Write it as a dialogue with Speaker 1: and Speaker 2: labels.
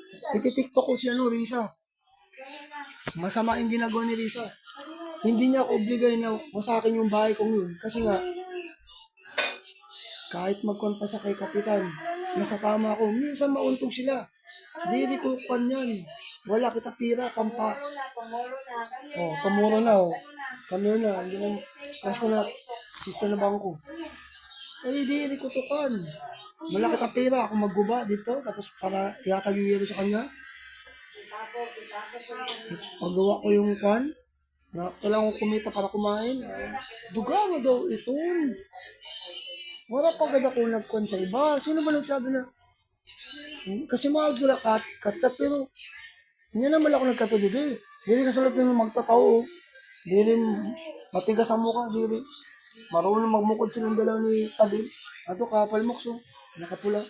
Speaker 1: Iti-TikTok ko si Risa. Masama yung ginagawa ni Risa. Hindi niya ako obligay na masakin yung bahay kong yun. Kasi nga, kahit magkuhan pa sa kay Kapitan, nasa tama ako, minsan mauntog sila. Di ko kuhan yan. Wala kita pira, pampa. Oh, pamuro na, oh. Kamero na, hindi na, kasi ko na, sister na bangko. Ay, di ko tukan. Wala kita pira, ako magguba dito, tapos para ihatag yung yero sa kanya. Paggawa ko yung kuhan, na kailangan ko kumita para kumain. Duga mo daw ito. Wala pa agad ako nagkuhan sa iba. Sino ba nagsabi na? Kasi mga gula kat, pero hindi naman ako nagkato dito eh. Dili ka sulat yung magtatao. Dili matigas ang mukha. Dili. Marunong magmukod silang dalaw ni Adil. Ato kapal mokso. Nakapula.